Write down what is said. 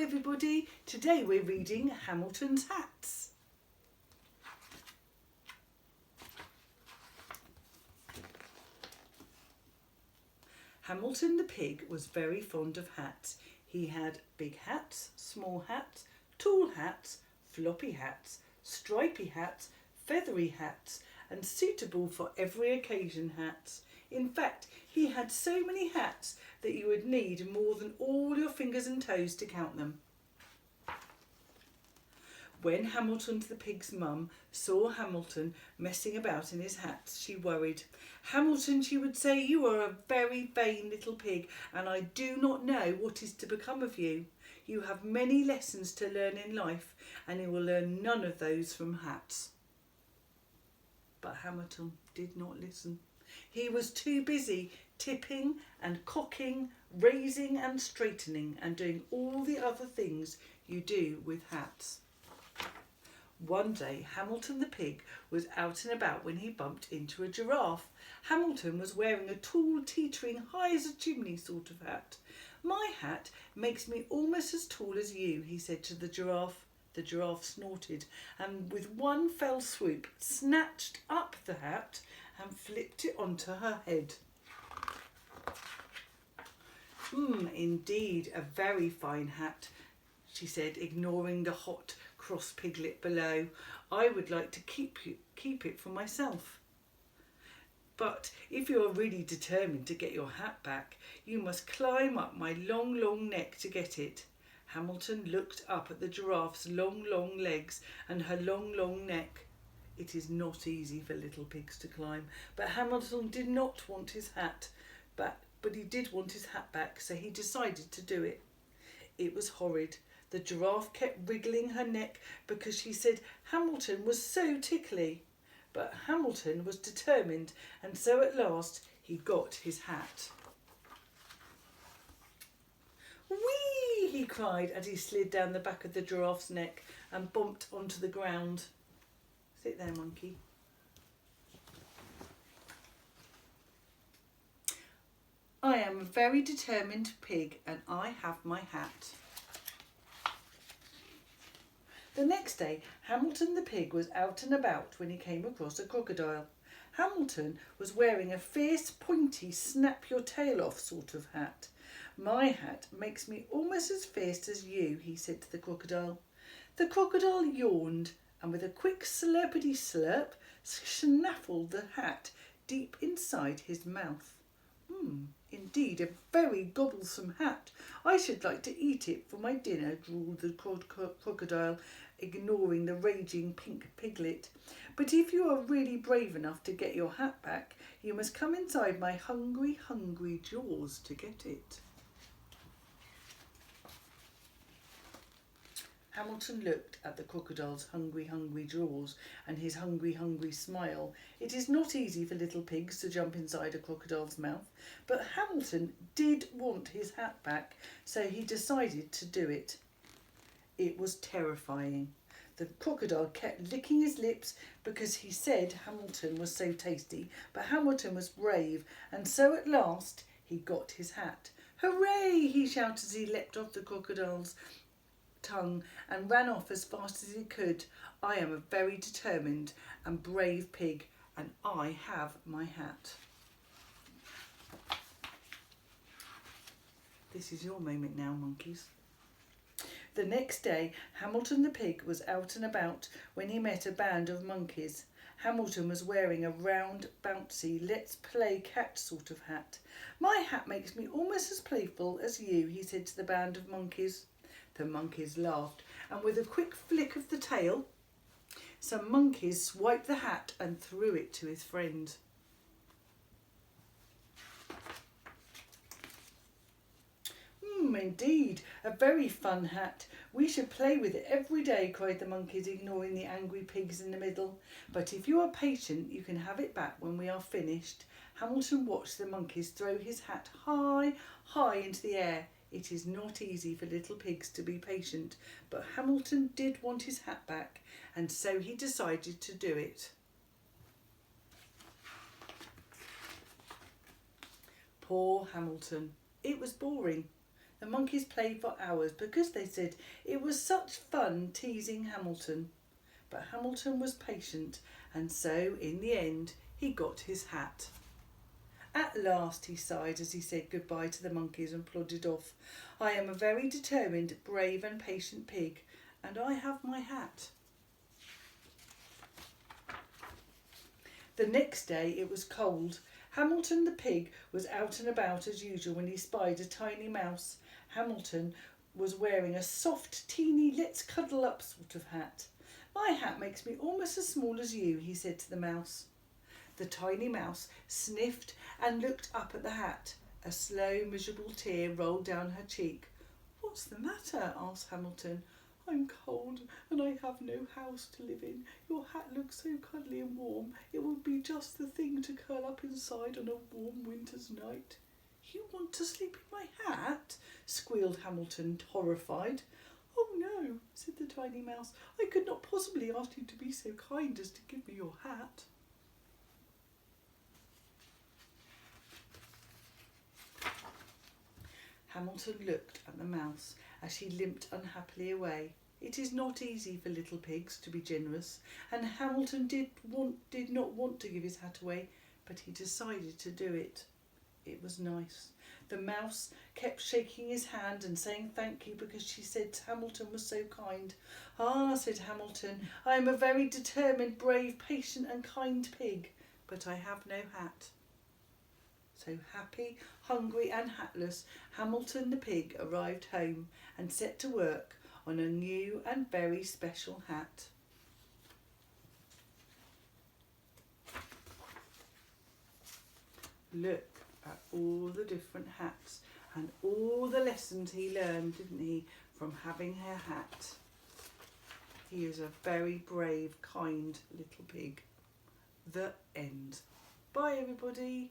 everybody, today we're reading Hamilton's Hats. Hamilton the pig was very fond of hats. He had big hats, small hats, tall hats, floppy hats, stripy hats, feathery hats, and suitable for every occasion hats. In fact, he had so many hats that you would need more than all your fingers and toes to count them. When Hamilton the pig's mum saw Hamilton messing about in his hats, she worried. "Hamilton," she would say, "you are a very vain little pig, and I do not know what is to become of you. You have many lessons to learn in life, and you will learn none of those from hats." But Hamilton did not listen. He was too busy tipping and cocking, raising and straightening, and doing all the other things you do with hats. One day Hamilton the pig was out and about when he bumped into a giraffe. Hamilton was wearing a tall, teetering, high as a chimney sort of hat. "My hat makes me almost as tall as you," he said to the giraffe. The giraffe snorted and with one fell swoop snatched up the hat and flipped it onto her head. Indeed, a very fine hat," she said, ignoring the hot, cross piglet below. "I would like to keep it for myself. But if you are really determined to get your hat back, you must climb up my long, long neck to get it." Hamilton looked up at the giraffe's long, long legs and her long, long neck. It is not easy for little pigs to climb, but Hamilton did not want his hat back, but he did want his hat back, so he decided to do it. It was horrid. The giraffe kept wriggling her neck because she said Hamilton was so tickly. But Hamilton was determined, and so at last he got his hat. "Whee!" he cried as he slid down the back of the giraffe's neck and bumped onto the ground. "Sit there, monkey." "I am a very determined pig and I have my hat." The next day, Hamilton the pig was out and about when he came across a crocodile. Hamilton was wearing a fierce, pointy, snap-your-tail-off sort of hat. "My hat makes me almost as fierce as you," he said to the crocodile. The crocodile yawned and with a quick slurpity-slurp, snaffled the hat deep inside his mouth. Indeed, a very gobblesome hat. I should like to eat it for my dinner," drawled the crocodile, ignoring the raging pink piglet. "But if you are really brave enough to get your hat back, you must come inside my hungry, hungry jaws to get it." Hamilton looked at the crocodile's hungry, hungry jaws and his hungry, hungry smile. It is not easy for little pigs to jump inside a crocodile's mouth, but Hamilton did want his hat back, so he decided to do it. It was terrifying. The crocodile kept licking his lips because he said Hamilton was so tasty, but Hamilton was brave, and so at last he got his hat. "Hooray!" he shouted as he leapt off the crocodile's tongue and ran off as fast as he could. "I am a very determined and brave pig, and I have my hat." This is your moment now, monkeys. The next day, Hamilton the pig was out and about when he met a band of monkeys. Hamilton was wearing a round, bouncy, let's play cat sort of hat. "My hat makes me almost as playful as you," he said to the band of monkeys. The monkeys laughed, and with a quick flick of the tail, some monkeys swiped the hat and threw it to his friend. "Indeed, a very fun hat. We should play with it every day," cried the monkeys, ignoring the angry pigs in the middle. "But if you are patient, you can have it back when we are finished." Hamilton watched the monkeys throw his hat high, high into the air. It is not easy for little pigs to be patient, but Hamilton did want his hat back, and so he decided to do it. Poor Hamilton. It was boring. The monkeys played for hours because they said it was such fun teasing Hamilton. But Hamilton was patient, and so in the end he got his hat. At last, he sighed as he said goodbye to the monkeys and plodded off. I am a very determined, brave and patient pig, and I have my hat. The next day it was cold. Hamilton the pig was out and about as usual when he spied a tiny mouse. Hamilton was wearing a soft, teeny, let's cuddle up sort of hat. My hat makes me almost as small as you, he said to the mouse. The tiny mouse sniffed and looked up at the hat. A slow, miserable tear rolled down her cheek. What's the matter? Asked Hamilton. I'm cold and I have no house to live in. Your hat looks so cuddly and warm. It would be just the thing to curl up inside on a warm winter's night. You want to sleep in my hat? Squealed Hamilton, horrified. Oh no, said the tiny mouse. I could not possibly ask you to be so kind as to give me your hat. Hamilton looked at the mouse as she limped unhappily away. It is not easy for little pigs to be generous, and Hamilton did not want to give his hat away, but he decided to do it. It was nice. The mouse kept shaking his hand and saying thank you because she said Hamilton was so kind. Ah, said Hamilton, I am a very determined, brave, patient and kind pig, but I have no hat. So happy, hungry and hatless, Hamilton the pig arrived home and set to work on a new and very special hat. Look at all the different hats and all the lessons he learned, didn't he, from having a hat. He is a very brave, kind little pig. The end. Bye everybody.